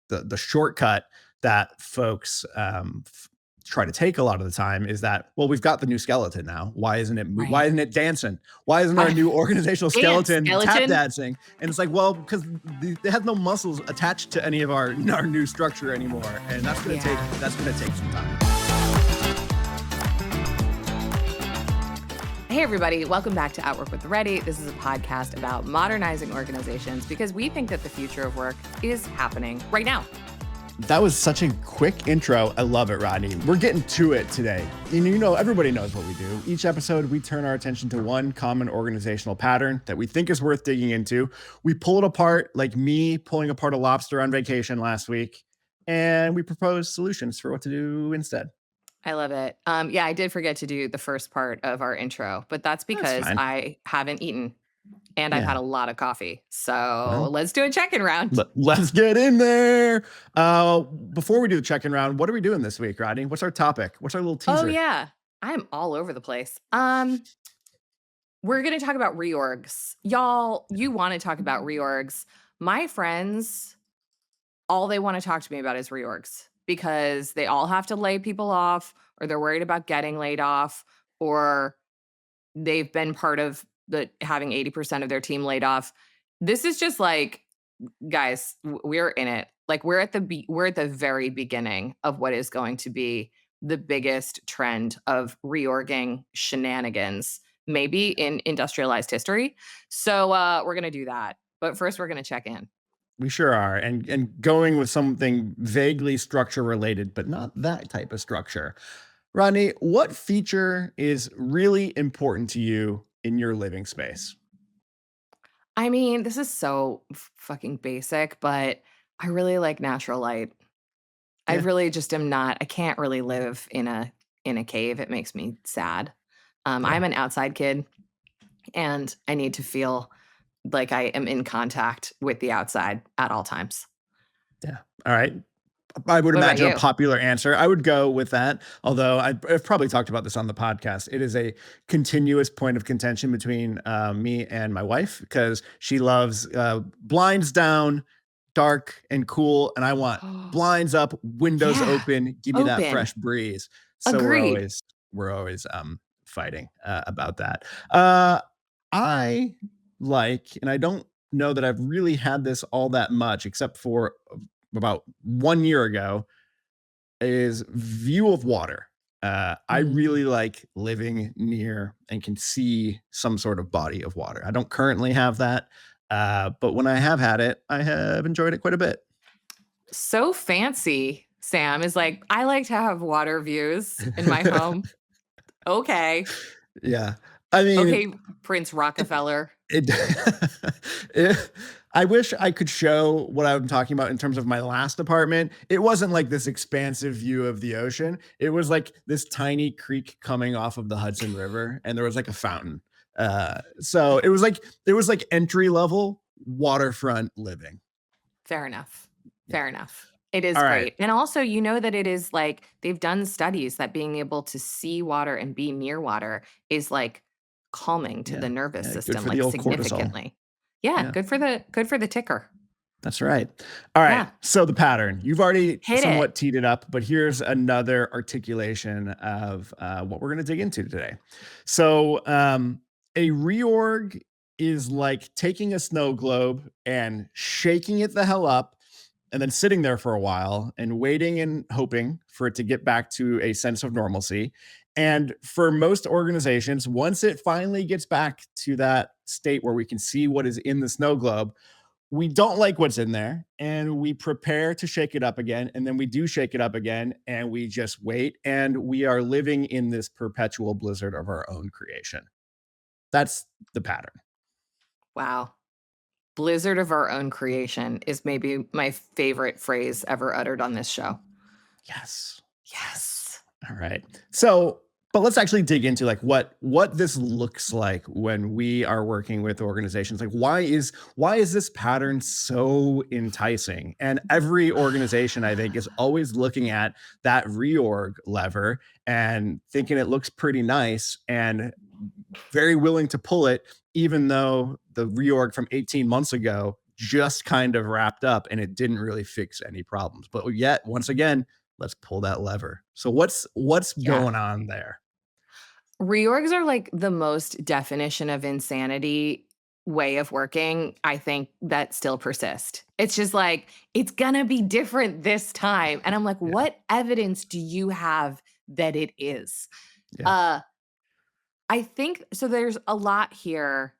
the shortcut that folks try to take a lot of the time is that, well, we've got the new skeleton now. Why isn't Right. it dancing? Why isn't our new organizational skeleton tap skeleton. dancing? And it's like, well, because they have no muscles attached to any of our new structure anymore, and that's gonna take some time. Hey, everybody. Welcome back to Outwork with Ready. This is a podcast about modernizing organizations because we think that the future of work is happening right now. That was such a quick intro. I love it, Rodney. We're getting to it today. And everybody knows what we do. Each episode, we turn our attention to one common organizational pattern that we think is worth digging into. We pull it apart, like me pulling apart a lobster on vacation last week, and we propose solutions for what to do instead. I love it. I did forget to do the first part of our intro, but that's because I haven't eaten and I've had a lot of coffee. So let's do a check-in round. Let's get in there. Before we do the check-in round, what are we doing this week, Rodney? What's our topic? What's our little teaser? Oh, yeah. I'm all over the place. We're going to talk about reorgs. Y'all, you want to talk about reorgs. My friends, all they want to talk to me about is reorgs because they all have to lay people off, or they're worried about getting laid off, or they've been part of having 80% of their team laid off. This is just like, guys, we're in it. Like we're at the very beginning of what is going to be the biggest trend of reorging shenanigans, maybe in industrialized history. So we're going to do that. But first, we're going to check in. We sure are. And going with something vaguely structure related, but not that type of structure. Rodney, what feature is really important to you in your living space? I mean, this is so fucking basic, but I really like natural light. I really just am not, I can't really live in a cave. It makes me sad. I'm an outside kid and I need to feel like I am in contact with the outside at all times. Yeah. All right. I would imagine a popular answer. I would go with that. Although I've probably talked about this on the podcast. It is a continuous point of contention between me and my wife because she loves blinds down, dark and cool. And I want blinds up, windows open, give me that fresh breeze. So Agreed. we're always fighting about that. I like, and I don't know that I've really had this all that much, except for about 1 year ago, is view of water. I really like living near and can see some sort of body of water. I don't currently have that, but when I have had it, I have enjoyed it quite a bit. So fancy, Sam is like, I like to have water views in my home. Okay. Yeah. I mean, okay, Prince Rockefeller. I wish I could show what I'm talking about in terms of my last apartment. It wasn't like this expansive view of the ocean. It was like this tiny creek coming off of the Hudson River, and there was like a fountain. So it was like entry level waterfront living. Fair enough. It is great. Right. And also, that it is like they've done studies that being able to see water and be near water is like calming to the nervous system, like significantly. Good for the ticker. That's right. All right. Yeah. So the pattern, you've already somewhat teed it up, but here's another articulation of what we're going to dig into today. So a reorg is like taking a snow globe and shaking it the hell up and then sitting there for a while and waiting and hoping for it to get back to a sense of normalcy. And for most organizations, once it finally gets back to that state where we can see what is in the snow globe, we don't like what's in there and we prepare to shake it up again. And then we do shake it up again and we just wait. And we are living in this perpetual blizzard of our own creation. That's the pattern. Wow. Blizzard of our own creation is maybe my favorite phrase ever uttered on this show. Yes. All right. So, but let's actually dig into like what this looks like when we are working with organizations. Like why is this pattern so enticing? And every organization, I think, is always looking at that reorg lever and thinking it looks pretty nice and very willing to pull it, even though the reorg from 18 months ago just kind of wrapped up and it didn't really fix any problems. But yet, once again, let's pull that lever. So what's Yeah. going on there? Reorgs are like the most definition of insanity way of working, I think, that still persist. It's just like, it's gonna be different this time. And I'm like, Yeah. what evidence do you have that it is? Yeah. Uh, I think so there's a lot here.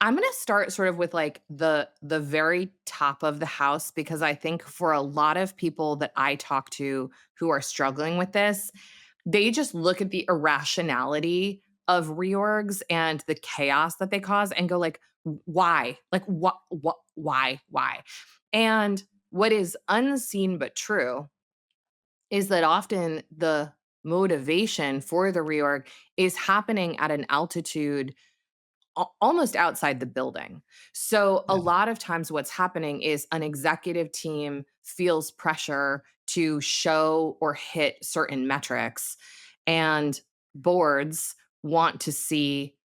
I'm gonna start sort of with like the very top of the house because I think for a lot of people that I talk to who are struggling with this, they just look at the irrationality of reorgs and the chaos that they cause and go like, why? Like what why? And what is unseen but true is that often the motivation for the reorg is happening at an altitude almost outside the building. So a Yeah. lot of times what's happening is an executive team feels pressure to show or hit certain metrics and boards want to see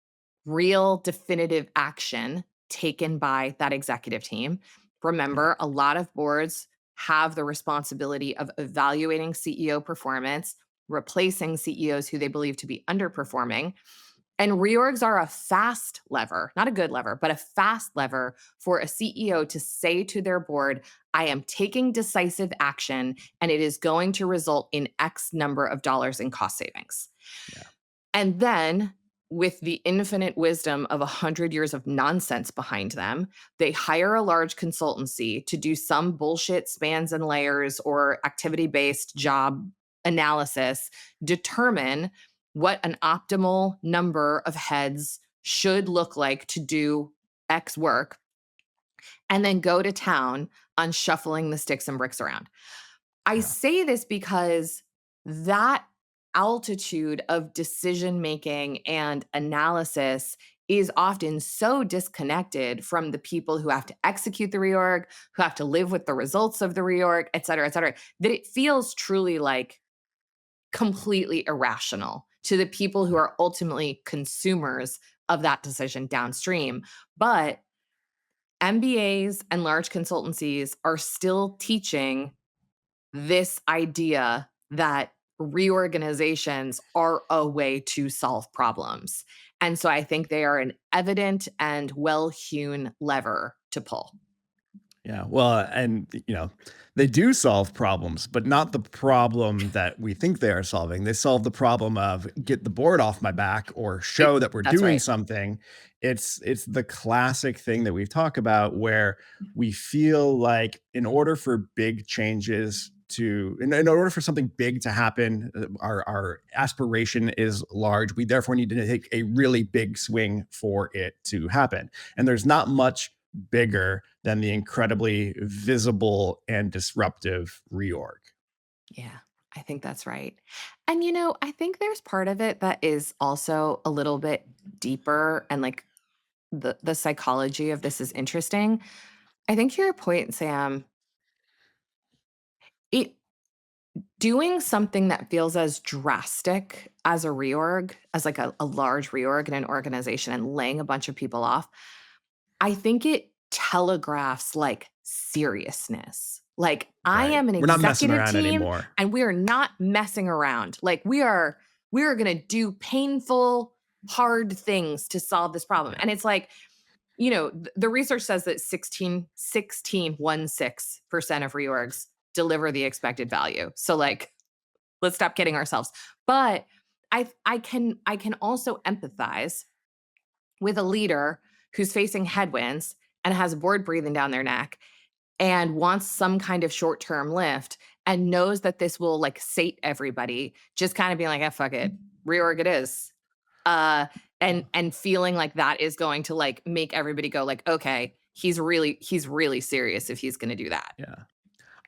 real definitive action taken by that executive team. Yeah. Remember, a lot of boards have the responsibility of evaluating CEO performance, replacing CEOs who they believe to be underperforming, and reorgs are a fast lever, not a good lever, but a fast lever for a CEO to say to their board, I am taking decisive action and it is going to result in X number of dollars in cost savings. Yeah. And then, with the infinite wisdom of 100 years of nonsense behind them, they hire a large consultancy to do some bullshit spans and layers or activity based job analysis, determine what an optimal number of heads should look like to do X work, and then go to town on shuffling the sticks and bricks around. I Yeah. say this because that altitude of decision making and analysis is often so disconnected from the people who have to execute the reorg, who have to live with the results of the reorg, et cetera, that it feels truly like completely irrational to the people who are ultimately consumers of that decision downstream. But MBAs and large consultancies are still teaching this idea that reorganizations are a way to solve problems. And so I think they are an evident and well hewn lever to pull. Yeah. Well, and they do solve problems, but not the problem that we think they are solving. They solve the problem of get the board off my back or show that we're That's doing right. something. It's the classic thing that we've talked about where we feel like in order for big changes in order for something big to happen, our aspiration is large. We therefore need to take a really big swing for it to happen. And there's not much bigger than the incredibly visible and disruptive reorg. Yeah, I think that's right. And, I think there's part of it that is also a little bit deeper and like the psychology of this is interesting. I think to your point, Sam, it doing something that feels as drastic as a reorg, as like a large reorg in an organization and laying a bunch of people off, I think it telegraphs like seriousness. Like, I Right. am an We're not messing executive around team anymore. and we are not messing around. Like, we are going to do painful, hard things to solve this problem. Yeah. And it's like, the research says that 16% of reorgs deliver the expected value. So like, let's stop kidding ourselves. But I can also empathize with a leader who's facing headwinds and has a board breathing down their neck and wants some kind of short-term lift and knows that this will like sate everybody, just kind of being like, fuck it, reorg it is. Uh and feeling like that is going to like make everybody go like, okay, he's really serious if he's gonna do that. Yeah.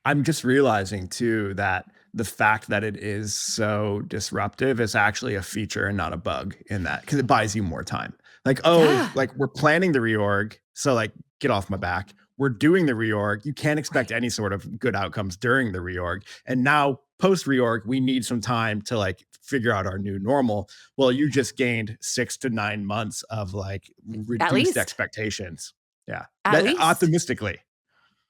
I'm just realizing too that the fact that it is so disruptive is actually a feature and not a bug in that because it buys you more time. Like, oh, Yeah. like we're planning the reorg. So like get off my back. We're doing the reorg. You can't expect Right. any sort of good outcomes during the reorg. And now post reorg, we need some time to like figure out our new normal. Well, you Yeah. just gained 6 to 9 months of like At reduced least. expectations. Yeah. At That least. optimistically.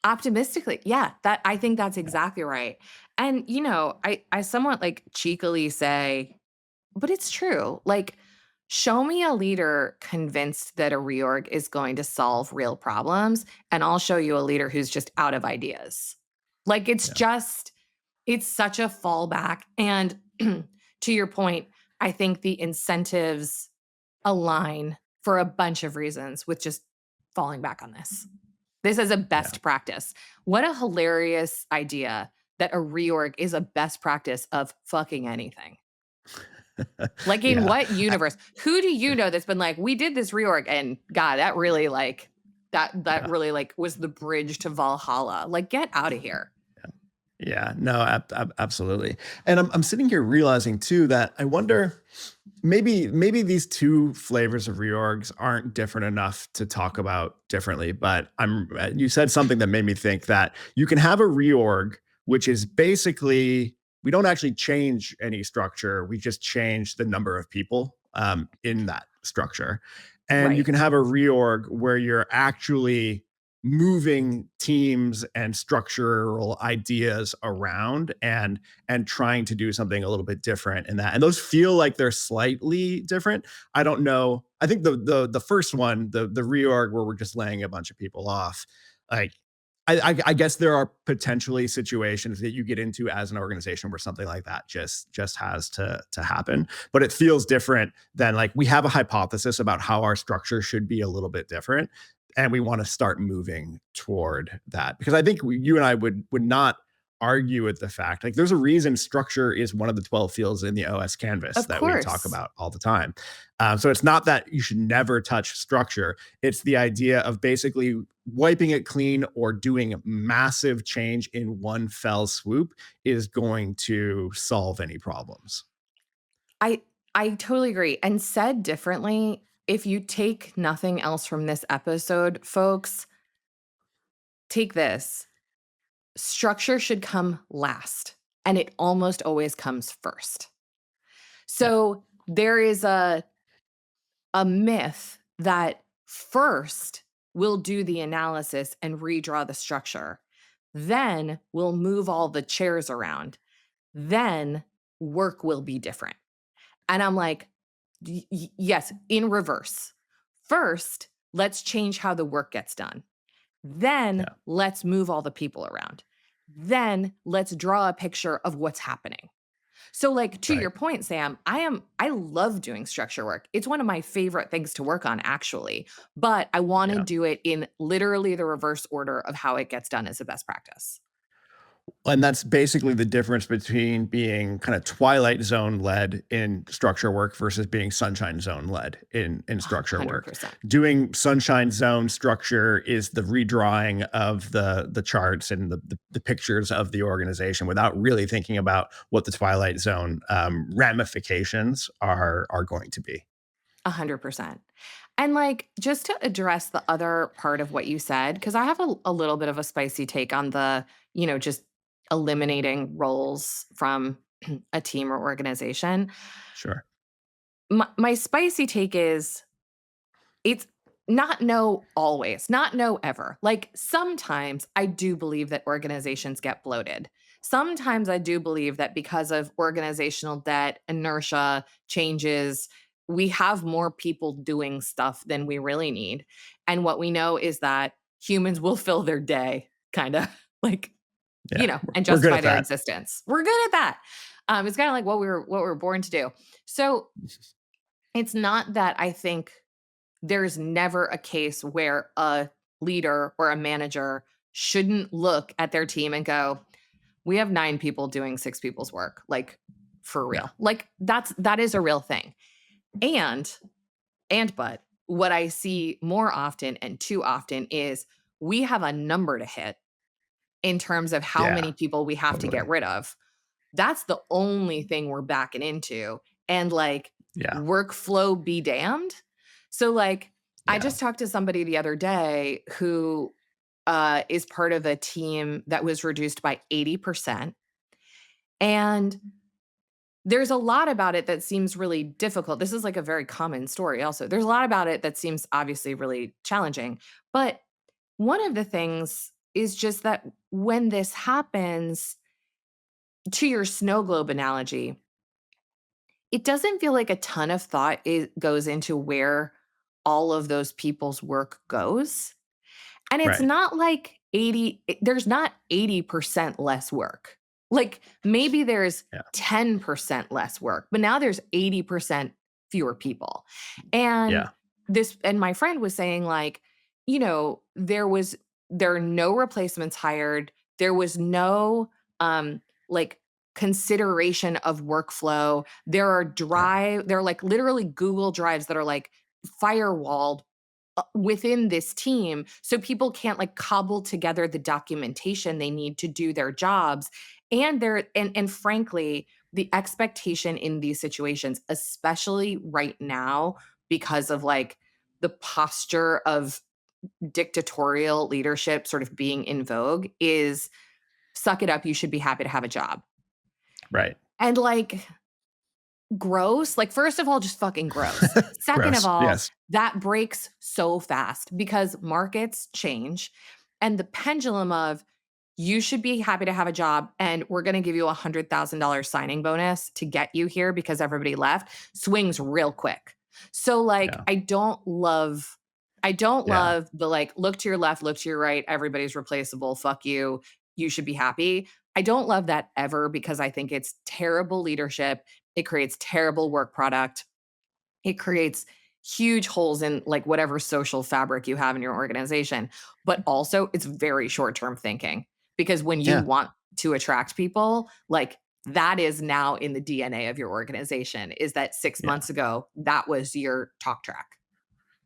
Optimistically. Yeah, that I think that's exactly right. And, I somewhat, like, cheekily say, but it's true. Like, show me a leader convinced that a reorg is going to solve real problems, and I'll show you a leader who's just out of ideas. Like, Yeah. it's such a fallback. And to your point, I think the incentives align for a bunch of reasons with just falling back on this. This is a Yeah. best practice. What a hilarious idea that a reorg is a best practice of fucking anything. Like, in Yeah. what universe? Who do you know that's been like, "We did this reorg, and God, that really, like that Yeah. really, like, was the bridge to Valhalla." Like, get out of here. Yeah. No, absolutely. And I'm sitting here realizing too that I wonder, maybe these two flavors of reorgs aren't different enough to talk about differently, but you said something that made me think that you can have a reorg which is basically, we don't actually change any structure, we just change the number of people in that structure. And you Right. can have a reorg where you're actually moving teams and structural ideas around and trying to do something a little bit different in that. And those feel like they're slightly different. I don't know. I think the first one, the reorg where we're just laying a bunch of people off, like I guess there are potentially situations that you get into as an organization where something like that just has to happen. But it feels different than, like, we have a hypothesis about how our structure should be a little bit different, and we want to start moving toward that, because I think you and I would not argue with the fact, like, there's a reason structure is one of the 12 fields in the OS canvas Of that we talk course. about all the time. So it's not that you should never touch structure. It's the idea of basically wiping it clean or doing massive change in one fell swoop is going to solve any problems. I I totally agree. And said differently, if you take nothing else from this episode, folks, take this. Structure should come last, and it almost always comes first. Yeah. So there is a myth that first we'll do the analysis and redraw the structure. Then we'll move all the chairs around. Then work will be different. And I'm like, yes, in reverse. First, let's change how the work gets done. Then Yeah. let's move all the people around. Then let's draw a picture of what's happening. So, like, to Right. your point, Sam, I love doing structure work. It's one of my favorite things to work on, actually, but I want to Yeah. do it in literally the reverse order of how it gets done as a best practice. And that's basically the difference between being kind of Twilight Zone led in structure work versus being Sunshine Zone led in structure work. 100%. Doing Sunshine Zone structure is the redrawing of the charts and the pictures of the organization without really thinking about what the Twilight Zone ramifications are going to be. 100%. And, like, just to address the other part of what you said, because I have a little bit of a spicy take on the, just eliminating roles from a team or organization. Sure. My spicy take is, it's not no always, not no ever. Like, sometimes I do believe that organizations get bloated. Sometimes I do believe that because of organizational debt, inertia, changes, we have more people doing stuff than we really need. And what we know is that humans will fill their day, kind of like, Yeah. and We're good justify at their that. existence. We're good at that. It's kind of like what we were born to do. So it's not that I think there's never a case where a leader or a manager shouldn't look at their team and go, "We have 9 people doing 6 people's work." Like, for Yeah. real. Like, that is a real thing. And but what I see more often and too often is we have a number to hit in terms of how Yeah. many people we have to get Totally. rid of. That's the only thing we're backing into. And, like, Yeah. workflow be damned. So, like, I Yeah. just talked to somebody the other day who is part of a team that was reduced by 80%. And there's a lot about it that seems really difficult. This is like a very common story, also. There's a lot about it that seems obviously really challenging. But one of the things is just that when this happens, to your snow globe analogy, it doesn't feel like a ton of thought goes into where all of those people's work goes. And it's Right. not like there's not 80% less work. Like maybe there's Yeah. 10% less work, but now there's 80% fewer people. And Yeah. my friend was saying like, there are no replacements hired. There was no like consideration of workflow. Yeah. There are like literally Google Drives that are like firewalled within this team so people can't like cobble together the documentation they need to do their jobs, and frankly the expectation in these situations, especially right now because of like the posture of dictatorial leadership sort of being in vogue, is suck it up, you should be happy to have a job. Right. And like, gross. Like, first of all, just fucking gross. Second of Gross. all, Yes. that breaks so fast because markets change, and the pendulum of you should be happy to have a job and we're going to give you $100,000 signing bonus to get you here because everybody left swings real quick. So like Yeah. I don't Yeah. love the like look to your left, look to your right, everybody's replaceable, fuck you, you should be happy. I don't love that ever because I think it's terrible leadership. It creates terrible work product. It creates huge holes in like whatever social fabric you have in your organization. But also, it's very short-term thinking because when you Yeah. want to attract people, like that is now in the DNA of your organization, is that 6 Yeah. months ago that was your talk track.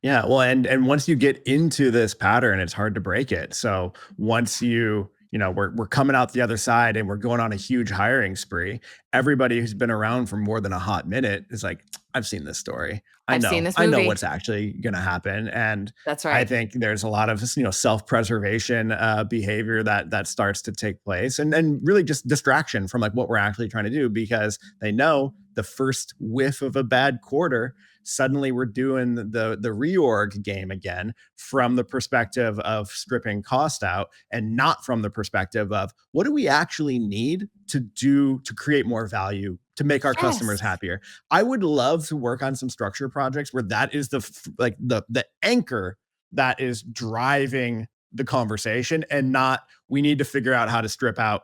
Yeah, well, and once you get into this pattern, it's hard to break it. So once we're coming out the other side and we're going on a huge hiring spree, everybody who's been around for more than a hot minute is like, I've seen this story. I've seen this I know movie. what's actually going to happen, and That's I right. think there's a lot of self-preservation behavior that starts to take place, and really just distraction from like what we're actually trying to do because they know the first whiff of a bad quarter suddenly we're doing the reorg game again from the perspective of stripping cost out and not from the perspective of what do we actually need to do to create more value to make our customers Yes. happier. I would love to work on some structure projects where that is the anchor that is driving the conversation and not we need to figure out how to strip out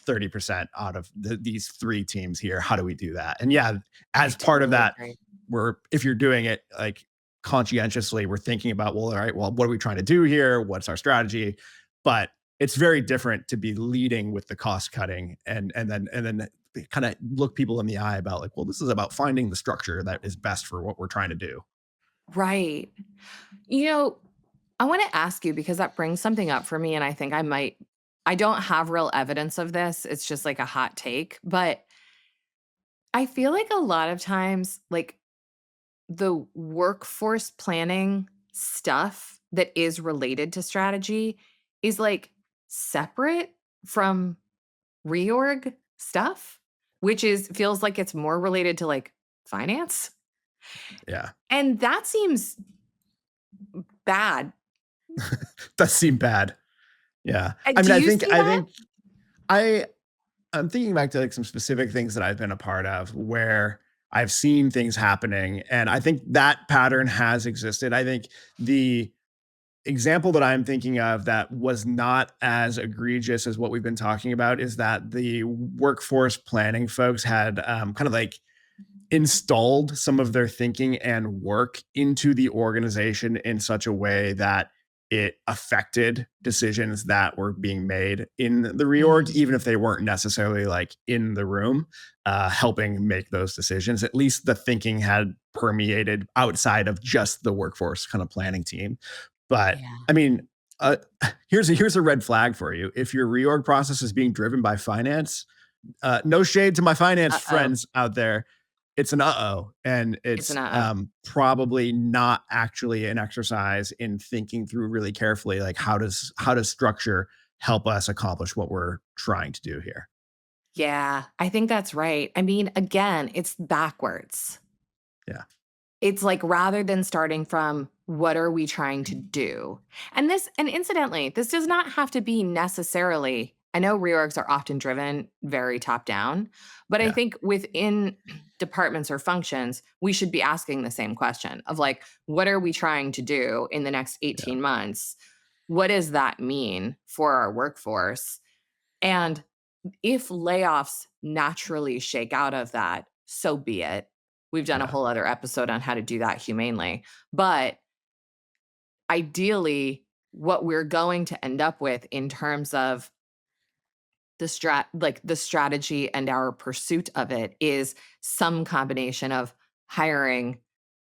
30% out of these three teams here. How do we do that? And yeah, I as part of totally that, agree. if you're doing it like conscientiously, we're thinking about, well, all right, well, what are we trying to do here? What's our strategy? But it's very different to be leading with the cost cutting and then kind of look people in the eye about like, well, this is about finding the structure that is best for what we're trying to do. Right. You know, I want to ask you because that brings something up for me. And I think I don't have real evidence of this. It's just like a hot take. But I feel like a lot of times, like the workforce planning stuff that is related to strategy is like separate from reorg stuff, which feels like it's more related to like finance. Yeah. And that seems bad. Does seem bad. Yeah. I mean, Do I you think see I that? think I I'm thinking back to like some specific things that I've been a part of where I've seen things happening. And I think that pattern has existed. I think the example that I'm thinking of that was not as egregious as what we've been talking about is that the workforce planning folks had kind of like installed some of their thinking and work into the organization in such a way that it affected decisions that were being made in the reorg, even if Mm, they weren't necessarily like in the room, helping make those decisions. At least the thinking had permeated outside of just the workforce kind of planning team. But yeah. I mean, uh, here's a red flag for you. If your reorg process is being driven by finance, no shade to my finance Uh-oh. friends out there. It's an uh-oh. And It's an it's uh-oh. probably not actually an exercise in thinking through really carefully, like how does structure help us accomplish what we're trying to do here? Yeah, I think that's right. I mean, again, it's backwards. Yeah. it's like rather than starting from what are we trying to do? And incidentally, this does not have to be necessarily. I know reorgs are often driven very top down, but I Yeah. think within departments or functions, we should be asking the same question of like, what are we trying to do in the next Yeah. 18 months? What does that mean for our workforce? And if layoffs naturally shake out of that, so be it. We've done a Yeah. whole other episode on how to do that humanely. But ideally, what we're going to end up with in terms of the strategy and our pursuit of it is some combination of hiring,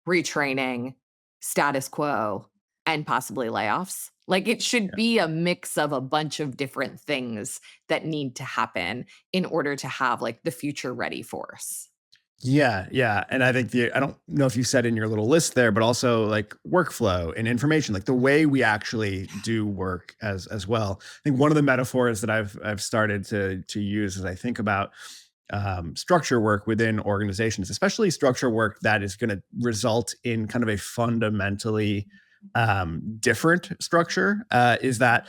retraining, status quo, and possibly layoffs. Like it should Yeah. be a mix of a bunch of different things that need to happen in order to have like the future ready force. Yeah, yeah, and I think I don't know if you said in your little list there, but also like workflow and information, like the way we actually do work as well. I think one of the metaphors that I've started to use as I think about structure work within organizations, especially structure work that is going to result in kind of a fundamentally different structure, is that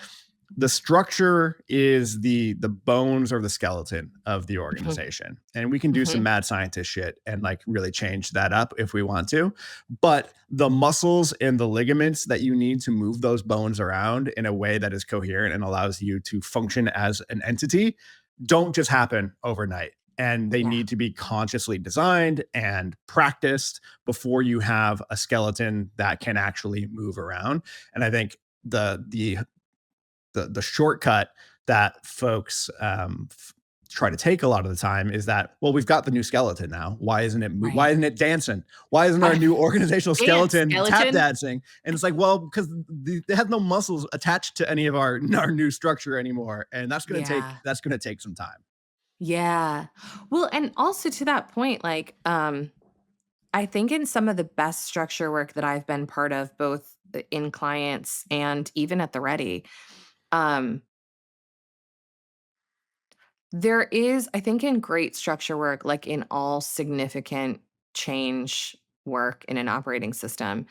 the structure is the bones or the skeleton of the Mhm, organization, and we can do some mhm. mad scientist shit and like really change that up if we want to, but the muscles and the ligaments that you need to move those bones around in a way that is coherent and allows you to function as an entity don't just happen overnight, and they Yeah. need to be consciously designed and practiced before you have a skeleton that can actually move around. And I think the shortcut that folks try to take a lot of the time is that, well, we've got the new skeleton now. Why isn't it? Why Right. isn't it dancing? Why isn't our Right. new organizational Dance, skeleton tap skeleton. dancing? And it's like, well, because they have no muscles attached to any of our new structure anymore, and Yeah. that's gonna take some time. Yeah. Well, and also to that point, like, I think in some of the best structure work that I've been part of, both in clients and even at the ready, um, there is, I think, in great structure work, like in all significant change work in an operating system,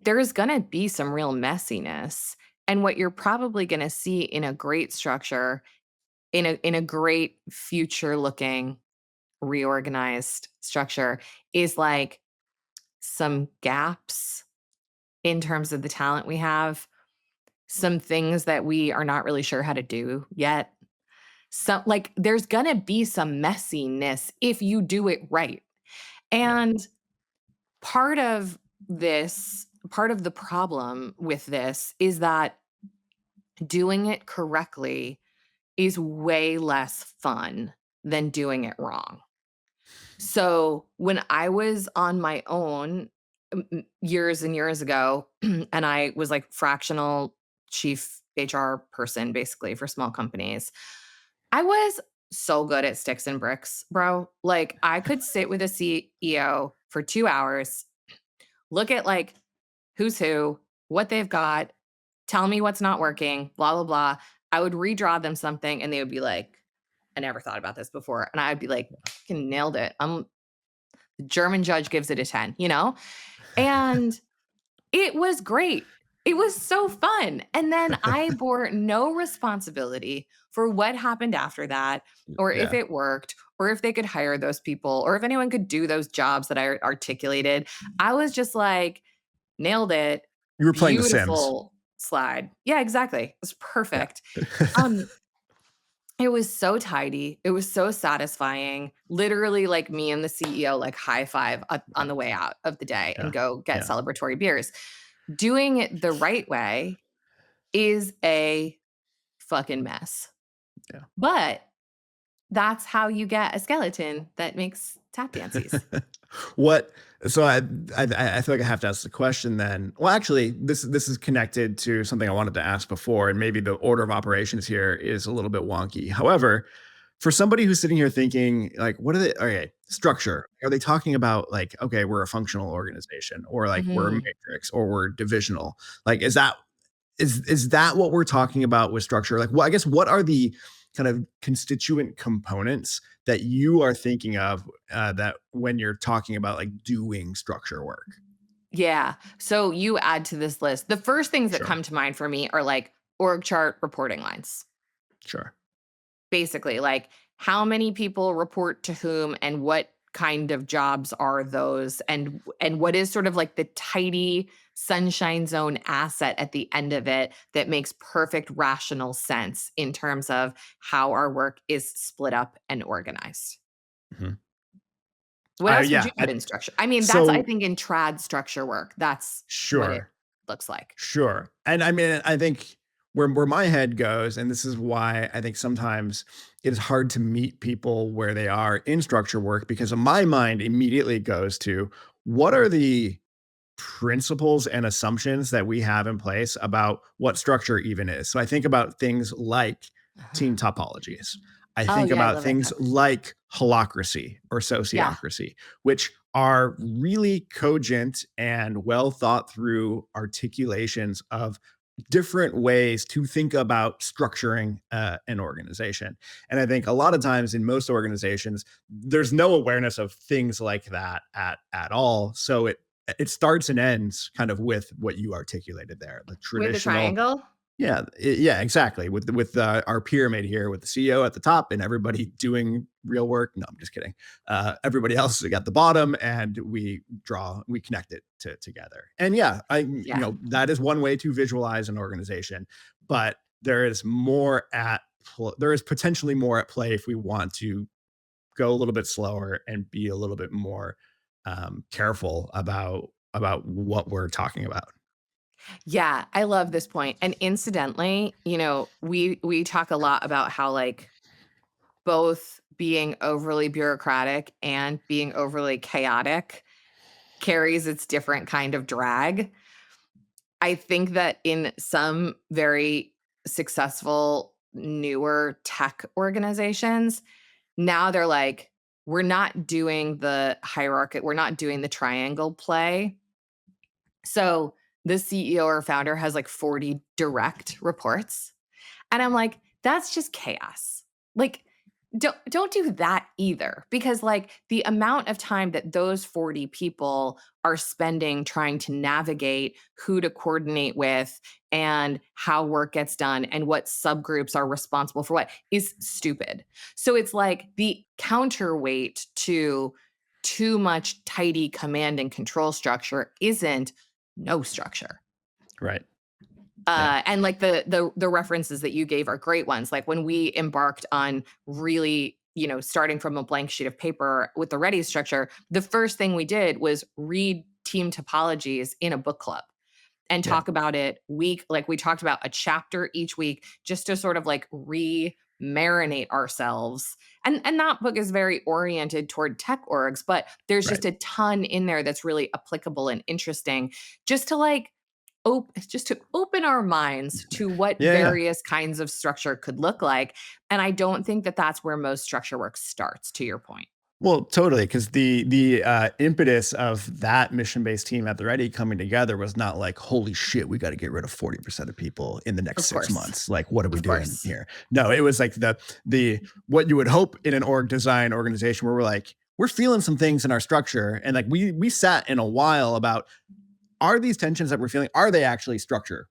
there is going to be some real messiness. And what you're probably going to see in a great structure, in a great future looking reorganized structure, is like some gaps in terms of the talent we have, some things that we are not really sure how to do yet. So, like, there's gonna be some messiness if you do it right. Yeah. And part of part of the problem with this is that doing it correctly is way less fun than doing it wrong. So when I was on my own years and years ago, and I was like fractional chief HR person basically for small companies, I was so good at sticks and bricks, bro. Like I could sit with a CEO for 2 hours, look at like who's who, what they've got, tell me what's not working, blah, blah, blah. I would redraw them something and they would be like, I never thought about this before. And I'd be like, fucking nailed it. The German judge gives it a 10, you know? And it was great. It was so fun. And then I bore no responsibility for what happened after that, or if Yeah. it worked, or if they could hire those people, or if anyone could do those jobs that I articulated. I was just like, nailed it. You were playing The Sims. Beautiful slide. Yeah, exactly. It was Yeah. perfect. Um, it was so tidy. It was so satisfying. Literally, like me and the CEO, like high five on the way out of the day and Yeah. go get Yeah. celebratory beers. Doing it the right way is a fucking mess. Yeah. But that's how you get a skeleton that makes tap dances. What so I feel like I have to ask the question then. Well, actually, this is connected to something I wanted to ask before, and maybe the order of operations here is a little bit wonky. However, for somebody who's sitting here thinking, like, what are they? Okay, structure. Are they talking about like, okay, we're a functional organization, or like we're a Mhm. matrix, or we're divisional? Like, is that what we're talking about with structure? Like, well, I guess what are the kind of constituent components that you are thinking of that when you're talking about like doing structure work? Yeah. So you add to this list. The first things that Sure. come to mind for me are like org chart reporting lines. Sure. Basically, like how many people report to whom and what kind of jobs are those and what is sort of like the tidy sunshine zone asset at the end of it that makes perfect rational sense in terms of how our work is split up and organized. Mhm. What else would Yeah. you have in structure? I mean, that's I So think in trad structure work, that's what it sure. looks like. Sure. And I mean, I think where my head goes, and this is why I think sometimes it is hard to meet people where they are in structure work, because my mind immediately goes to what are the principles and assumptions that we have in place about what structure even is. So I think about things like Uh-huh. team topologies. I Oh, think yeah, I about love that things stuff. like holacracy or Yeah. sociocracy, which are really cogent and well thought through articulations of different ways to think about structuring an organization. And I think a lot of times in most organizations, there's no awareness of things like that at all. So it starts and ends kind of with what you articulated there, the With the traditional. triangle? Yeah, yeah, exactly. With our pyramid here, with the CEO at the top and everybody doing real work. No, I'm just kidding. Everybody else at the bottom, and we connect it together. And yeah, Yeah. that is one way to visualize an organization, but there is potentially more at play if we want to go a little bit slower and be a little bit more careful about what we're talking about. Yeah, I love this point. And incidentally, we talk a lot about how like both being overly bureaucratic and being overly chaotic carries its different kind of drag. I think that in some very successful newer tech organizations, now they're like, we're not doing the hierarchy, we're not doing the triangle play. So the CEO or founder has like 40 direct reports. And I'm like, that's just chaos. Like, don't do that either because like the amount of time that those 40 people are spending trying to navigate who to coordinate with and how work gets done and what subgroups are responsible for what is stupid. So it's like the counterweight to too much tidy command and control structure isn't no structure. Right. Yeah. And like the references that you gave are great ones. Like when we embarked on really, starting from a blank sheet of paper with the ready structure, the first thing we did was read team topologies in a book club and Yeah. talk about it week. Like we talked about a chapter each week just to sort of like marinate ourselves. And that book is very oriented toward tech orgs, but there's Right. just a ton in there that's really applicable and interesting just to just to open our minds to what Yeah. Yeah. various kinds of structure could look like. And I don't think that that's where most structure work starts, to your point. Well, totally, because the impetus of that mission-based team at the Ready coming together was not like, "Holy shit, we gotta get rid of 40% of people in the next Of 6 course. months. Like, what are we Of doing course. here?" No, it was like the what you would hope in an org design organization where we're like, "We're feeling some things in our structure," and, like, we sat in a while about are these tensions that we're feeling, are they actually structure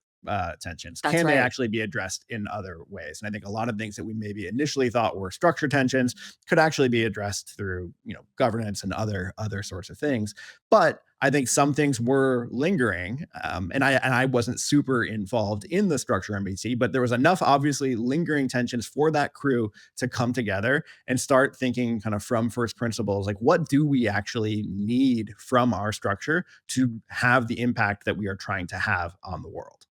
tensions? That's Can they right. actually be addressed in other ways? And I think a lot of things that we maybe initially thought were structure tensions could actually be addressed through, governance and other sorts of things. But I think some things were lingering, and I wasn't super involved in the structure MBC, but there was enough obviously lingering tensions for that crew to come together and start thinking kind of from first principles, like what do we actually need from our structure to have the impact that we are trying to have on the world.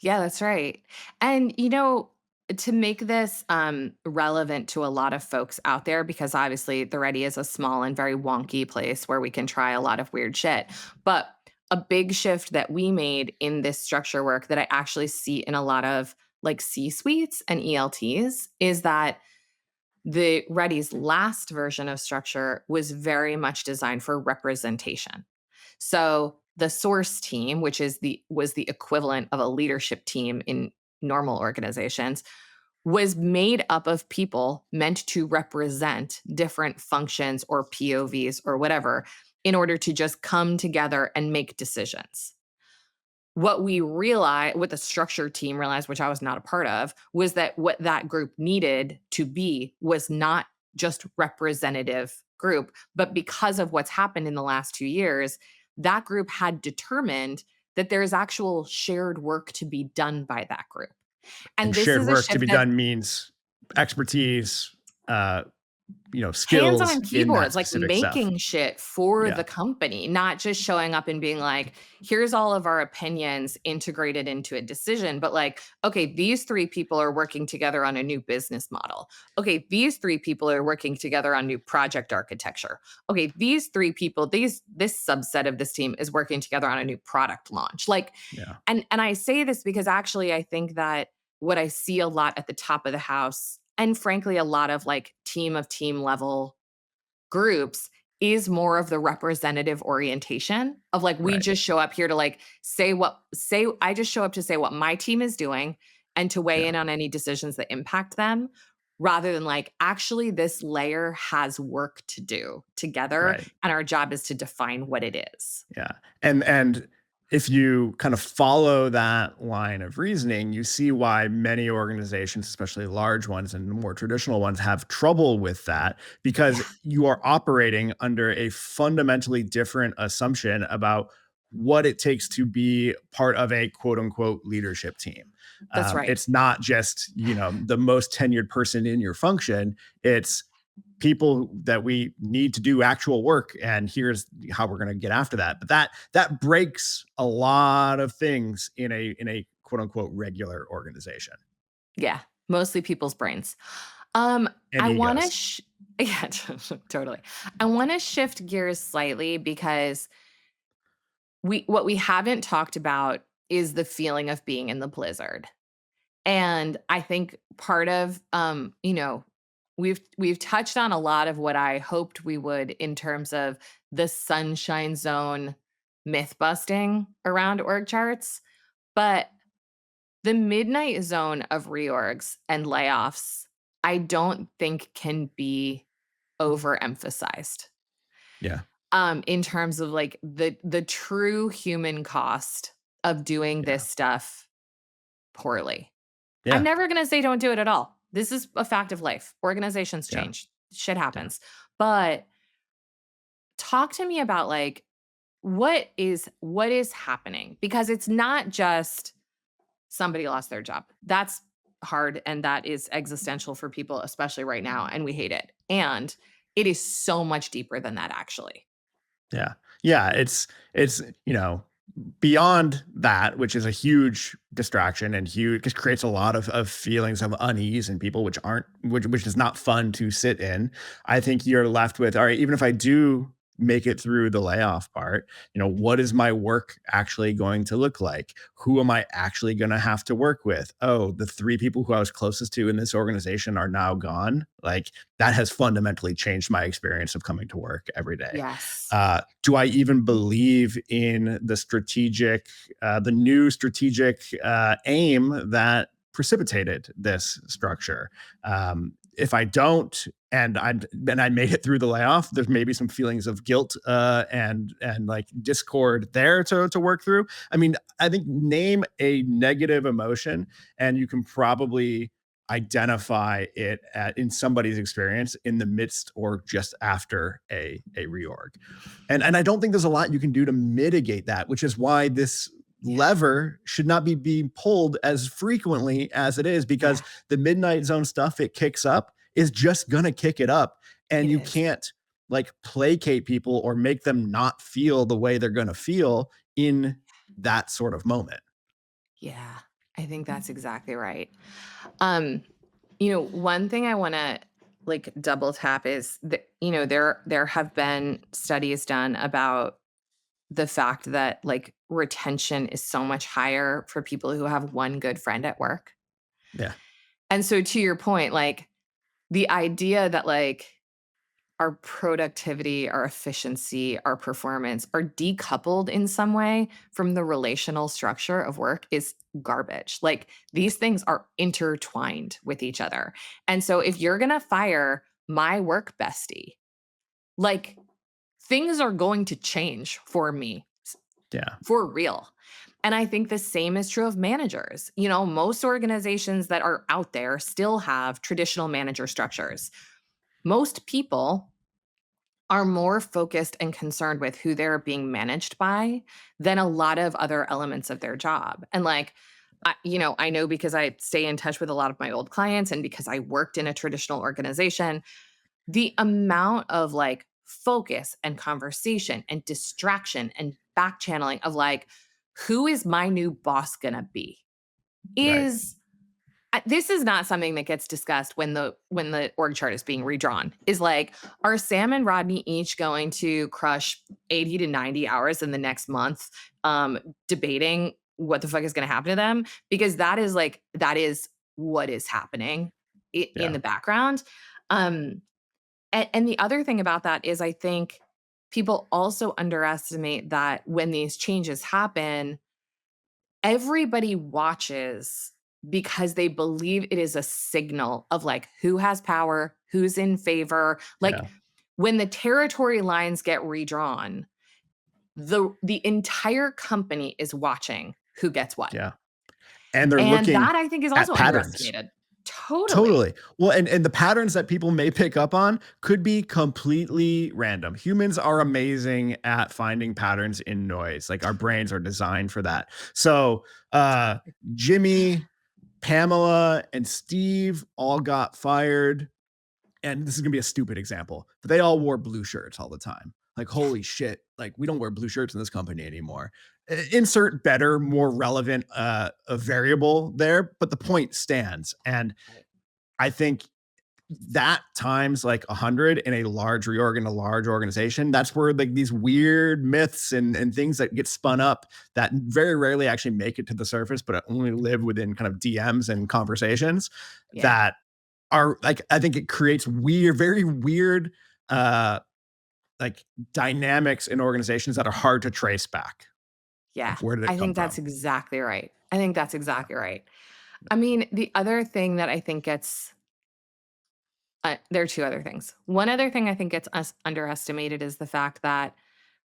Yeah, that's right. And to make this relevant to a lot of folks out there, because obviously the Ready is a small and very wonky place where we can try a lot of weird shit. But a big shift that we made in this structure work that I actually see in a lot of like C suites and ELTs is that the Ready's last version of structure was very much designed for representation. So the source team, which is the was the equivalent of a leadership team in normal organizations, was made up of people meant to represent different functions or POVs or whatever in order to just come together and make decisions. What the structure team realized, which I was not a part of, was that what that group needed to be was not just representative group, but because of what's happened in the last 2 years, that group had determined that there's actual shared work to be done by that group. And And this shared is a work to shift be that done means expertise, uh, hands skills on in that keyboards, like specific stuff. making shit for Yeah. the company, not just showing up and being like, here's all of our opinions integrated into a decision, but like, okay, these three people are working together on a new business model. Okay, these three people are working together on new project architecture. Okay, these three people, this subset of this team is working together on a new product launch. Like, Yeah. and I say this because actually I think that what I see a lot at the top of the house, and frankly, a lot of like team of team level groups, is more of the representative orientation of like, we Right. just show up here to like I just show up to say what my team is doing and to weigh Yeah. in on any decisions that impact them, rather than like, actually, this layer has work to do together. Right. And our job is to define what it is. Yeah. And if you kind of follow that line of reasoning, you see why many organizations, especially large ones and more traditional ones, have trouble with that because Yeah, you are operating under a fundamentally different assumption about what it takes to be part of a quote unquote leadership team. that's right. It's not just, the most tenured person in your function. It's people that we need to do actual work, and here's how we're going to get after that. But that breaks a lot of things in a quote unquote regular organization. Yeah, mostly people's brains. And I wanna egos. yeah, totally. I wanna shift gears slightly because what we haven't talked about is the feeling of being in the blizzard. And I think part of, we've touched on a lot of what I hoped we would in terms of the sunshine zone myth busting around org charts, but the midnight zone of reorgs and layoffs, I don't think can be overemphasized, Yeah. in terms of like the true human cost of doing Yeah. this stuff poorly. I'm Yeah. never gonna say don't do it at all. This is a fact of life. Organizations Yeah. change. Shit Yeah. happens. But talk to me about like what is happening? Because it's not just somebody lost their job. That's hard and that is existential for people, especially right now, and we hate it. And it is so much deeper than that, actually. Yeah. Yeah. It's beyond that, which is a huge distraction and huge, just creates a lot of feelings of unease in people, which is not fun to sit in. I think you're left with, all right, even if I do make it through the layoff part, what is my work actually going to look like? Who am I actually going to have to work with? Oh, the three people who I was closest to in this organization are now gone. Like, that has fundamentally changed my experience of coming to work every day. Yes. Do I even believe in the new strategic aim that precipitated this structure? If I don't, and I made it through the layoff, there's maybe some feelings of guilt and like discord there to work through. I mean, I think name a negative emotion, and you can probably identify it in somebody's experience in the midst or just after a reorg. And I don't think there's a lot you can do to mitigate that, which is why this Yeah. lever should not be being pulled as frequently as it is, because Yeah. the midnight zone stuff it kicks up is just going to kick it up, and It you is. can't like placate people or make them not feel the way they're going to feel in that sort of moment. Yeah. I think that's exactly right. Um, one thing I want to like double tap is that, there have been studies done about the fact that like retention is so much higher for people who have one good friend at work. Yeah. And so to your point, like the idea that like our productivity, our efficiency, our performance are decoupled in some way from the relational structure of work is garbage. Like these things are intertwined with each other. And so if you're going to fire my work bestie, like things are going to change for me Yeah. for real. And I think the same is true of managers. You know, most organizations that are out there still have traditional manager structures. Most people are more focused and concerned with who they're being managed by than a lot of other elements of their job. And like, I know because I stay in touch with a lot of my old clients and because I worked in a traditional organization, the amount of like focus and conversation and distraction and back channeling of like, who is my new boss gonna be Right. is this is not something that gets discussed when the org chart is being redrawn. Is like, are Sam and Rodney each going to crush 80 to 90 hours in the next month debating what the fuck is going to happen to them? Because that is what is happening in Yeah. the background. Um, and the other thing about that is I think people also underestimate that when these changes happen, everybody watches because they believe it is a signal of like who has power, who's in favor. Like Yeah. when the territory lines get redrawn, the entire company is watching who gets what. Yeah. And they're And looking that I think is at also patterns. underestimated. Totally. Totally. Well, and the patterns that people may pick up on could be completely random. Humans are amazing at finding patterns in noise. Like our brains are designed for that. So, Jimmy, Pamela, and Steve all got fired. And this is going to be a stupid example, but they all wore blue shirts all the time. Like, holy shit. Like, we don't wear blue shirts in this company anymore. Insert better, more relevant a variable there, but the point stands. And I think that times like 100 in a large reorg in a large organization, that's where like these weird myths and things that get spun up that very rarely actually make it to the surface, but only live within kind of DMs and conversations Yeah. that are like, I think it creates weird, very weird, like dynamics in organizations that are hard to trace back. Yeah. Like, where did it I come think that's from? exactly right. I think that's exactly right. I mean, the other thing that I think gets there are two other things. One other thing I think gets us underestimated is the fact that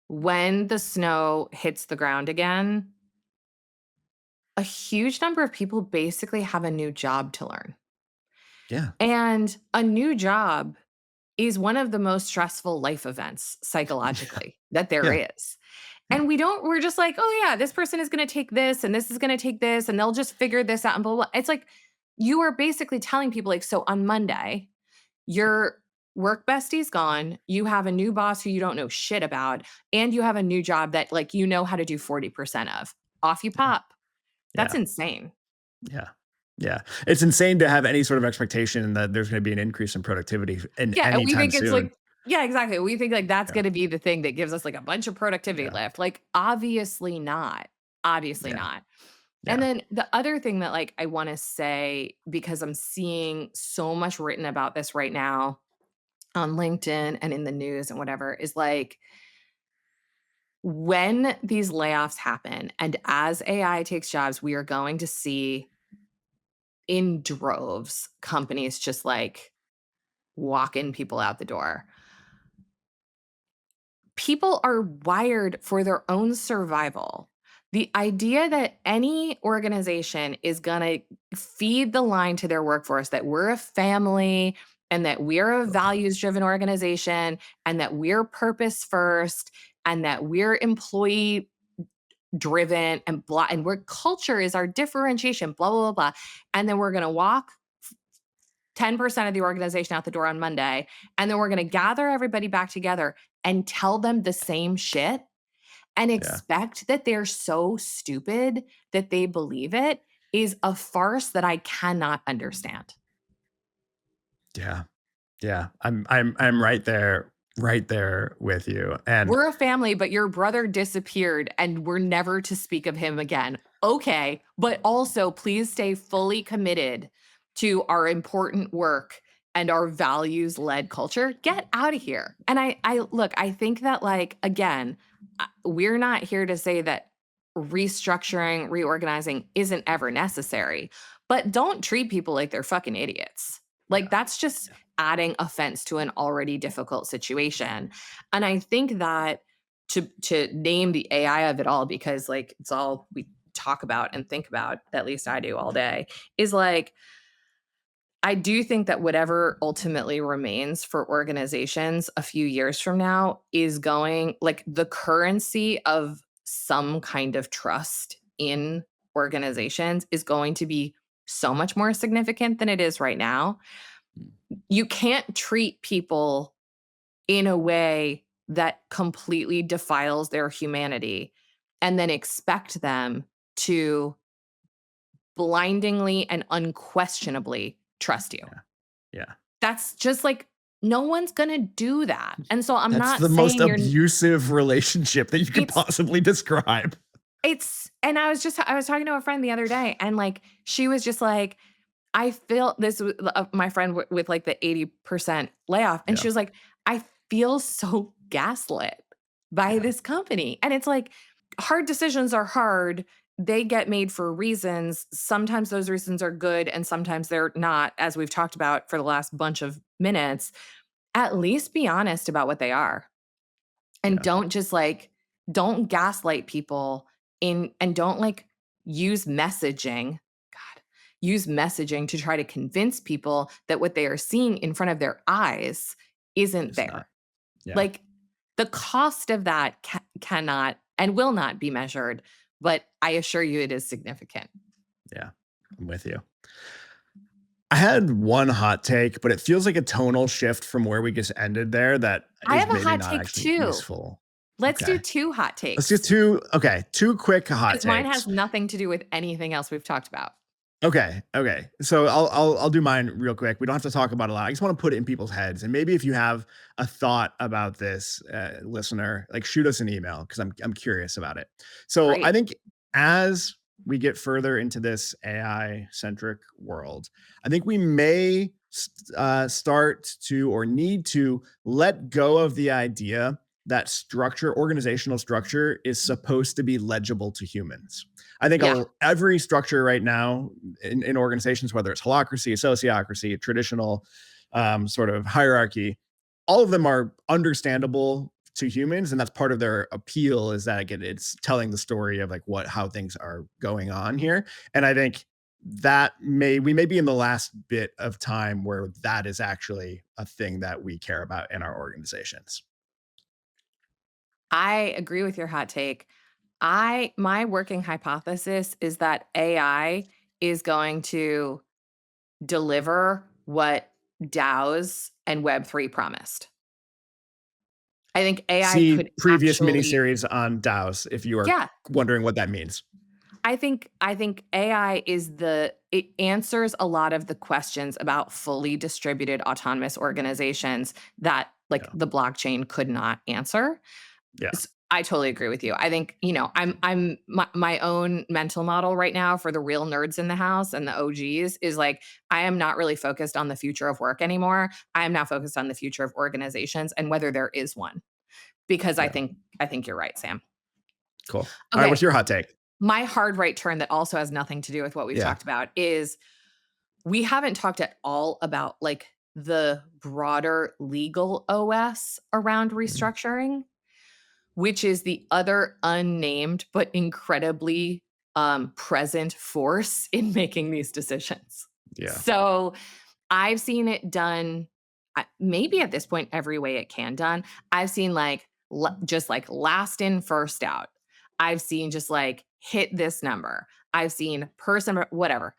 when the snow hits the ground again, a huge number of people basically have a new job to learn. Yeah. And a new job is one of the most stressful life events psychologically that there Yeah. is. Yeah. We're just like, oh yeah, this person is going to take this and this is going to take this and they'll just figure this out and blah, blah, blah. It's like you are basically telling people, like, so on Monday, your work bestie's gone, you have a new boss who you don't know shit about, and you have a new job that like you know how to do 40% of. Off you Yeah. pop. That's Yeah. insane. Yeah. Yeah. It's insane to have any sort of expectation that there's going to be an increase in productivity in Yeah, and any we time think it's soon. like yeah, exactly. We think like that's Yeah. gonna be the thing that gives us like a bunch of productivity Yeah. lift. Like, obviously not. Obviously Yeah. not. And Yeah. then the other thing that like I wanna say, because I'm seeing so much written about this right now on LinkedIn and in the news and whatever, is like when these layoffs happen and as AI takes jobs, we are going to see in droves companies just like walking people out the door. People are wired for their own survival. The idea that any organization is going to feed the line to their workforce that we're a family and that we're a values driven organization and that we're purpose first and that we're employee driven and blah and we're culture is our differentiation, blah blah blah blah, and then we're going to walk 10% of the organization out the door on Monday, and then we're going to gather everybody back together and tell them the same shit and Yeah. expect that they're so stupid that they believe it is a farce that I cannot understand. Yeah. Yeah. I'm right there with you. And We're a family, but your brother disappeared and we're never to speak of him again. Okay, but also please stay fully committed to our important work and our values led culture, get out of here. And I think that, like, again, we're not here to say that restructuring, reorganizing isn't ever necessary, but don't treat people like they're fucking idiots. Like, Yeah. that's just adding offense to an already difficult situation. And I think that to name the AI of it all, because like it's all we talk about and think about, at least I do all day, is like, I do think that whatever ultimately remains for organizations a few years from now is going, like, the currency of some kind of trust in organizations is going to be so much more significant than it is right now. You can't treat people in a way that completely defiles their humanity and then expect them to blindingly and unquestionably trust you. Yeah. Yeah. That's just like, no one's gonna do that. And so I'm That's not the most saying you're abusive relationship that you could it's possibly describe. it's and I was talking to a friend the other day, and like she was just like, I feel this my friend with like the 80% layoff, and Yeah. she was like, I feel so gaslit by Yeah. this company. And it's like, hard decisions are hard. They get made for reasons. Sometimes those reasons are good and sometimes they're not, as we've talked about for the last bunch of minutes. At least be honest about what they are. And Yeah. don't just like, don't gaslight people in, and don't like use messaging. God, use messaging to try to convince people that what they are seeing in front of their eyes isn't It's not. there. Yeah. Like, the cost of that cannot and will not be measured, but I assure you it is significant. Yeah. I'm with you. I had one hot take, but it feels like a tonal shift from where we just ended there that I is have a maybe hot not take actually too. useful. Let's do Okay. 2 hot Let's do takes, 2 okay, 2 quick hot 'cause mine takes. has nothing to do with anything else we've talked about. Okay, okay. So I'll do mine real quick. We don't have to talk about a lot. I just want to put it in people's heads, and maybe if you have a thought about this, listener, like shoot us an email because I'm curious about it. So I Great. think as we get further into this AI centric world, I think we may start to or need to let go of the idea that organizational structure, is supposed to be legible to humans. I think Yeah. every structure right now in organizations, whether it's holacracy, sociocracy, traditional sort of hierarchy, all of them are understandable to humans, and that's part of their appeal. Is that again, it's telling the story of like how things are going on here, and I think that we may be in the last bit of time where that is actually a thing that we care about in our organizations. I agree with your hot take. My working hypothesis is that AI is going to deliver what DAOs and Web3 promised. I think AI See could previous actually miniseries on DAOs if you are yeah, wondering what that means. I think AI is it answers a lot of the questions about fully distributed autonomous organizations that like Yeah. the blockchain could not answer. Yeah. I totally agree with you. I think, I'm my own mental model right now for the real nerds in the house and the OGs is like, I am not really focused on the future of work anymore. I am now focused on the future of organizations and whether there is one, because Yeah. I think you're right, Sam. Cool. All right. Okay. What's your hot take? My hard right turn that also has nothing to do with what we've Yeah. talked about is we haven't talked at all about like the broader legal OS around Mhm. restructuring, which is the other unnamed but incredibly present force in making these decisions. Yeah. So I've seen it done, maybe at this point every way it can done. I've seen like just like last in first out. I've seen just like hit this number. I've seen person whatever.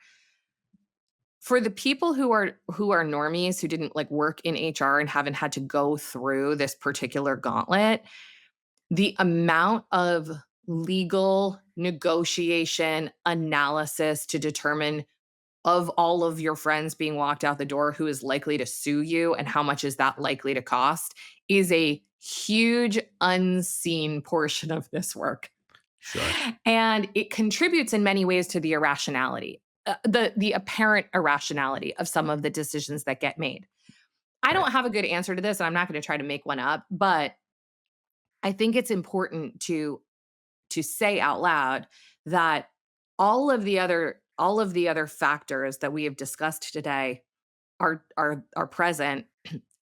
For the people who are normies who didn't like work in HR and haven't had to go through this particular gauntlet, the amount of legal negotiation analysis to determine of all of your friends being walked out the door who is likely to sue you and how much is that likely to cost is a huge unseen portion of this work. Sure. And it contributes in many ways to the irrationality, the apparent irrationality of some of the decisions that get made. I Right. don't have a good answer to this, and I'm not gonna try to make one up, but I think it's important to say out loud that all of the other factors that we have discussed today are present,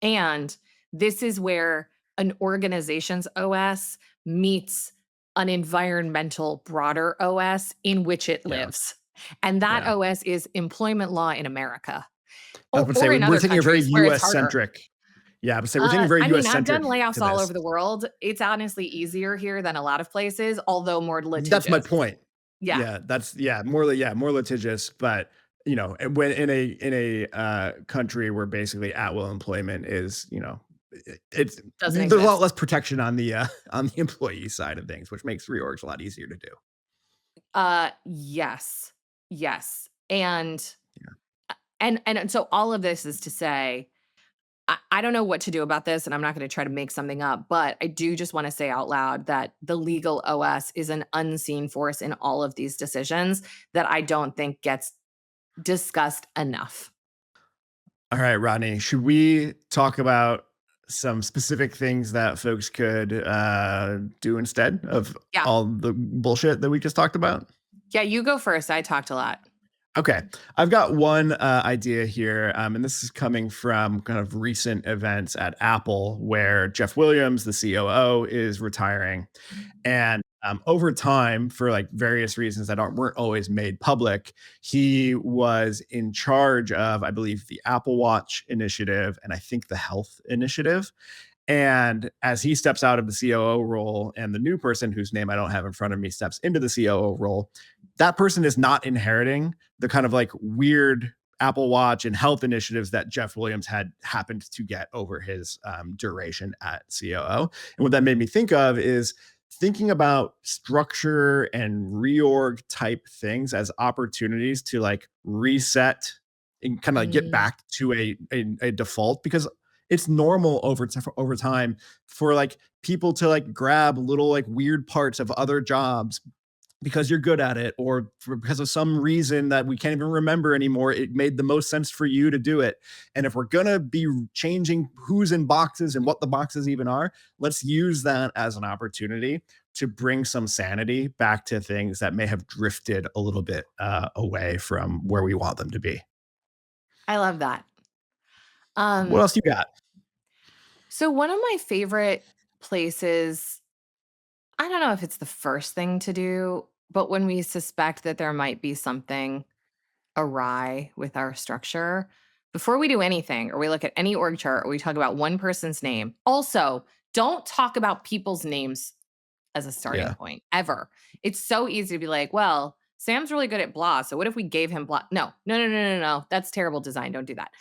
and this is where an organization's OS meets an environmental broader OS in which it Yeah. lives. And that Yeah. OS is employment law in America I was gonna say or in we're other taking a very countries where it's US harder. centric. Yeah, I would say we're taking very I mean, US I've done centric to layoffs all this. over the world. It's honestly easier here than a lot of places, although more That's my litigious. point. Yeah, Yeah, that's more litigious, but and when in a country where basically at will employment is, it's doesn't there's a lot exist. less protection on the on the employee side of things, which makes reorgs a lot easier to do. Yes. Yes. And Yeah. and so all of this is to say, I don't know what to do about this, and I'm not gonna try to make something up, but I do just wanna say out loud that the legal OS is an unseen force in all of these decisions that I don't think gets discussed enough. All right, Rodney, should we talk about some specific things that folks could do instead of Yeah. all the bullshit that we just talked about? Yeah, you go first. I talked a lot. Okay, I've got one idea here, and this is coming from kind of recent events at Apple, where Jeff Williams, the COO, is retiring, and over time, for like various reasons that weren't always made public, he was in charge of, I believe, the Apple Watch initiative and I think the Health initiative. And as he steps out of the COO role and the new person whose name I don't have in front of me steps into the COO role, that person is not inheriting the kind of like weird Apple Watch and health initiatives that Jeff Williams had happened to get over his duration at COO. And what that made me think of is thinking about structure and reorg type things as opportunities to like reset and kind of like get Mm, back to a default, because it's normal over time for like people to like grab little like weird parts of other jobs because you're good at it, or because of some reason that we can't even remember anymore, it made the most sense for you to do it. And if we're gonna be changing who's in boxes and what the boxes even are, let's use that as an opportunity to bring some sanity back to things that may have drifted a little bit away from where we want them to be. I love that. What Um, else you got? so one of my favorite places, I don't know if it's the first thing to do, but when we suspect that there might be something awry with our structure, before we do anything or we look at any org chart or we talk about one person's name, also don't talk about people's names as a starting Yeah. point ever. It's so easy to be like, well, Sam's really good at blah. So what if we gave him blah? No, no, no, no, no, no. That's terrible design. Don't do that.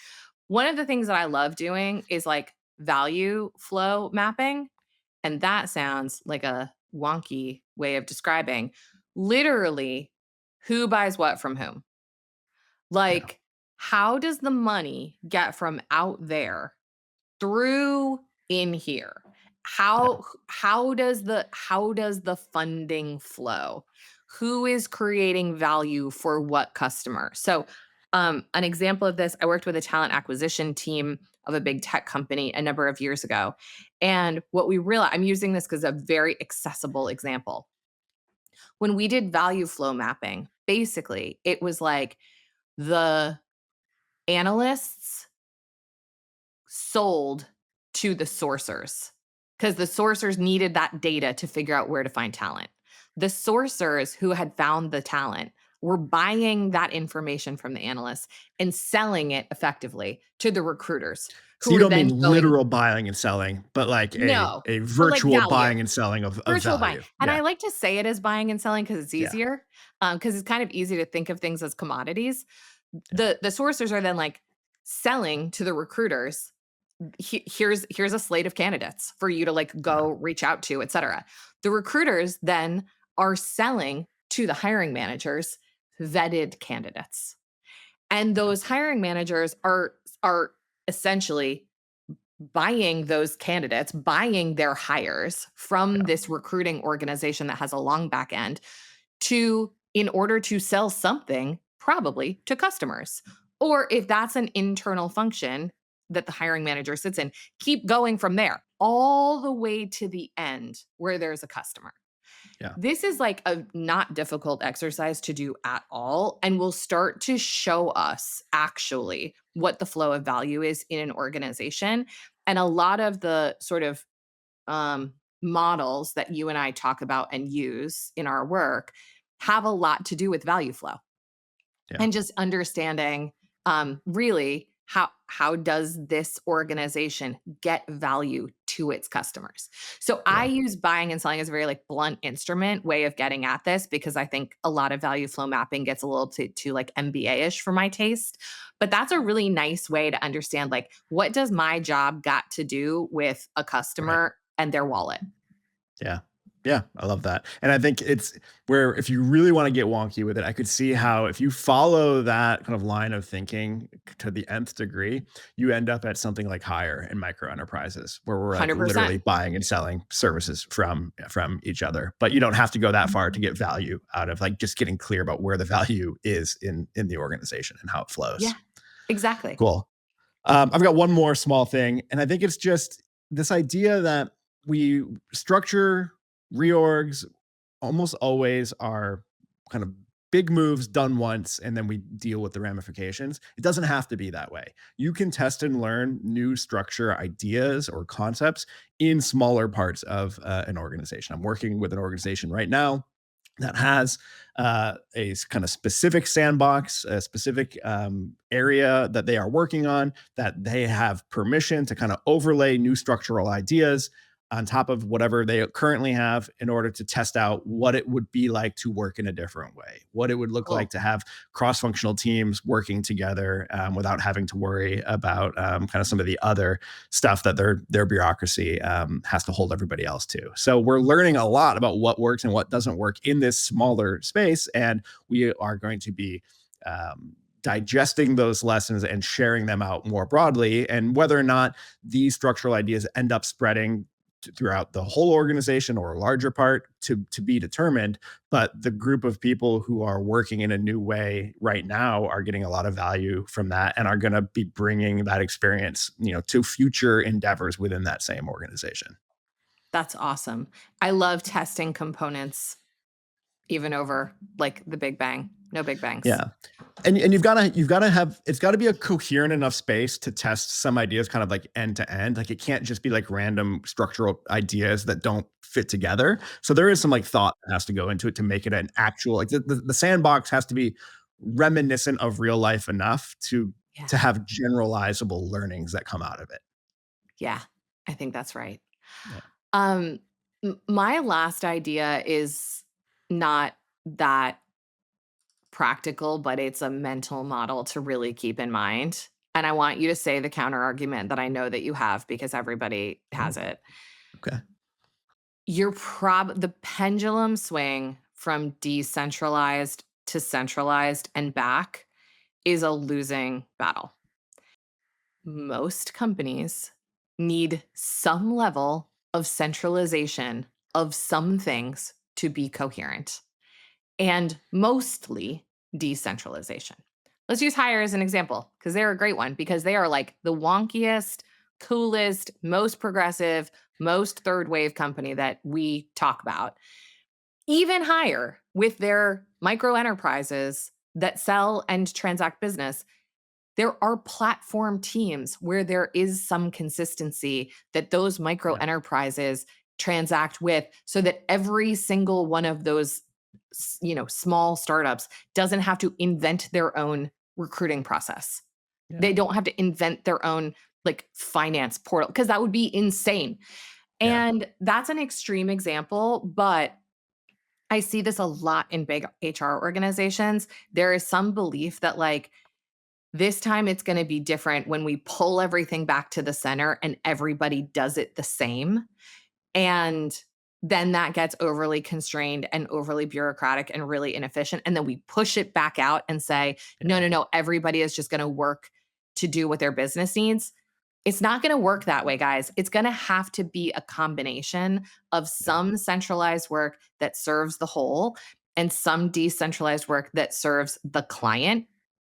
One of the things that I love doing is like value flow mapping. And that sounds like a wonky way of describing literally who buys what from whom. Yeah. Like, how does the money get from out there through in here? Yeah. How does the funding flow? Who is creating value for what customer? So, an example of this, I worked with a talent acquisition team of a big tech company a number of years ago. And what we realized, I'm using this because a very accessible example. When we did value flow mapping, basically, it was like the analysts sold to the sourcers because the sourcers needed that data to figure out where to find talent. The sourcers who had found the talent were buying that information from the analysts and selling it effectively to the recruiters who So you were don't then mean going, literal buying and selling, but like a no, a but like virtual value. buying and selling of Virtual buying, value. and I Yeah. like to say it as buying and selling because it's Yeah. easier, because it's kind of easy to think of things as commodities. Yeah. The sourcers are then, like, selling to the recruiters, "Here's a slate of candidates for you to, like, Yeah. go reach out to, etcetera." The recruiters then are selling to the hiring managers vetted candidates, and Yeah. those hiring managers are essentially buying those candidates, buying their hires from Yeah. this recruiting organization that has a long back end to in order to sell something probably to customers. Or if that's an internal function, that the hiring manager sits in, keep going from there all the way to the end where there's a customer. Yeah. This is like a not difficult exercise to do at all and will start to show us actually what the flow of value is in an organization. And a lot of the sort of models that you and I talk about and use in our work have a lot to do with value flow Yeah. and just understanding really how does this organization get value to its customers. So I Yeah. use buying and selling as a very like blunt instrument way of getting at this because I think a lot of value flow mapping gets a little too like MBA-ish for my taste. But that's a really nice way to understand like what does my job got to do with a Right. customer and their wallet. Yeah. Yeah, I love that. And I think it's where if you really want to get wonky with it, I could see how if you follow that kind of line of thinking to the nth degree, you end up at something like higher in micro enterprises where we're like 100%. literally buying and selling services from each other. But you don't have to go that far to get value out of like just getting clear about where the value is in the organization and how it Yeah, flows. exactly. Cool. I've got one more small thing, and I think it's just this idea that we structure reorgs almost always are kind of big moves done once, and then we deal with the ramifications. It doesn't have to be that way. You can test and learn new structure ideas or concepts in smaller parts of an organization. I'm working with an organization right now that has a kind of specific sandbox, a specific area that they are working on, that they have permission to kind of overlay new structural ideas on top of whatever they currently have in order to test out what it would be like to work in a different way, what it would look like Cool. to have cross-functional teams working together without having to worry about kind of some of the other stuff that their bureaucracy has to hold everybody else to. So we're learning a lot about what works and what doesn't work in this smaller space, and we are going to be digesting those lessons and sharing them out more broadly. And whether or not these structural ideas end up spreading throughout the whole organization or a larger part to be determined, but the group of people who are working in a new way right now are getting a lot of value from that and are going to be bringing that experience, to future endeavors within that same organization. That's awesome. I love testing components even over like the big bang. No big bangs. Yeah. And you've gotta have it's gotta be a coherent enough space to test some ideas kind of like end to end. Like it can't just be like random structural ideas that don't fit together. So there is some like thought that has to go into it to make it an actual like the sandbox has to be reminiscent of real life enough Yeah. to have generalizable learnings that come out of it. Yeah. I think that's right. Yeah. Um my last idea is not that practical, but it's a mental model to really keep in mind. And I want you to say the counter argument that I know that you have because everybody has it. Okay. The pendulum swing from decentralized to centralized and back is a losing battle. Most companies need some level of centralization of some things to be coherent and mostly decentralization. Let's use hire as an example because they're a great one because they are like the wonkiest, coolest, most progressive, most third wave company that we talk about. Even higher with their micro enterprises that sell and transact business, there are platform teams where there is some consistency that those micro Yeah. enterprises transact with so that every single one of those small startups doesn't have to invent their own recruiting process. Yeah. They don't have to invent their own like finance portal because that would be insane. Yeah. And that's an extreme example, but I see this a lot in big HR organizations. There is some belief that like this time it's going to be different when we pull everything back to the center and everybody does it the same. And then that gets overly constrained and overly bureaucratic and really inefficient. And then we push it back out and say, no, Yeah. no, no, everybody is just going to work to do what their business needs. It's not going to work that way, guys. It's going to have to be a combination of Yeah. some centralized work that serves the whole and some decentralized work that serves the client.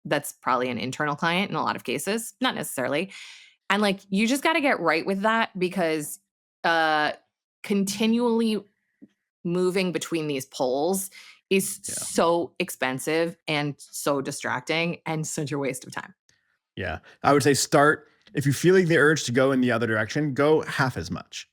That's probably an internal client in a lot of cases, not necessarily. And, like, you just gotta get right with that because, continually moving between these poles is Yeah. so expensive and so distracting and such a waste of time. Yeah. I would say if you're feeling the urge to go in the other direction, go half as much.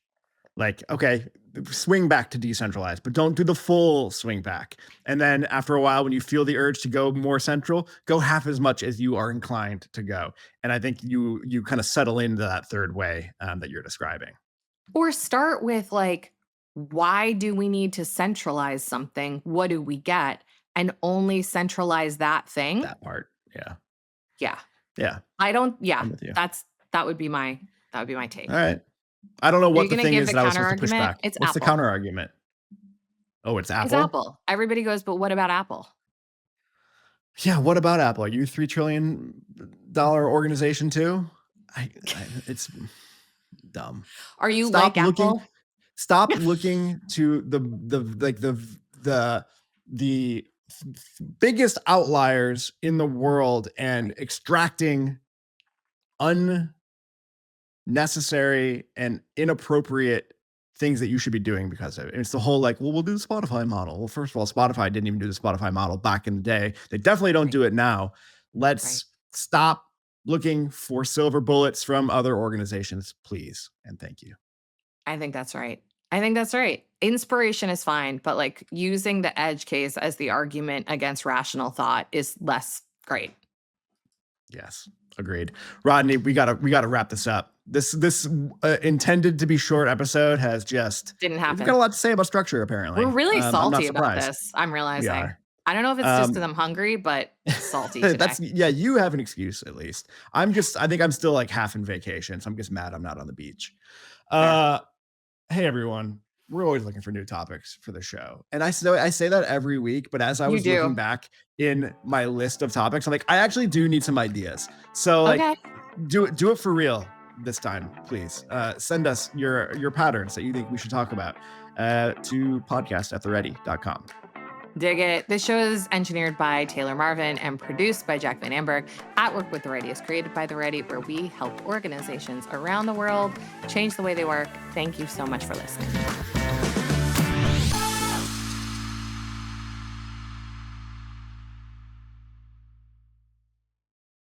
Like, okay, swing back to decentralized, but don't do the full swing back. And then after a while, when you feel the urge to go more central, go half as much as you are inclined to go. And I think you kind of settle into that third way that you're describing. Or start with, like, why do we need to centralize something? What do we get? And only centralize that thing. That part. Yeah. Yeah. Yeah. Yeah, I'm with you. that would be my take. All right. I don't know Are you what the gonna thing give is the that I was counter supposed to push argument? back. It's What's the Apple. counter argument? Oh, it's It's Apple? Apple. Everybody goes, "But what about Apple?" Yeah, what about Apple? Are you $3 trillion organization too? It's dumb. Are you Stop like looking Apple? stop looking to the biggest outliers in the world and extracting unnecessary and inappropriate things that you should be doing because of it. And it's the whole like, well, we'll do the Spotify model. Well, first of all, Spotify didn't even do the Spotify model back in the day. They definitely don't Right, do it now. right. Let's stop looking for silver bullets from other organizations, please. And thank you. I think that's right. I think that's right. Inspiration is fine, but, like, using the edge case as the argument against rational thought is less great. Yes, agreed. Rodney, we gotta wrap this up. This intended to be short episode has just Didn't we've got a happen. lot to say about structure. We're Apparently, really I'm not salty about surprised. this, I'm We realizing. are. I don't know if it's just 'cause Um, I'm hungry, but salty today. that's yeah. You have an excuse at least. I think I'm still like half in vacation, so I'm just mad I'm not on the beach. Fair. Uh, hey everyone, we're always looking for new topics for the show, and I say that every week. But as I You was looking do. back in my list of topics, I'm like, I actually do need some ideas. So like, Okay. do it for real this time, please. Send us your patterns that you think we should talk about to podcast@theready.com. Dig it. This show is engineered by Taylor Marvin and produced by Jack Van Amberg. At Work with the Ready is created by The Ready, where we help organizations around the world change the way they work. Thank you so much for listening.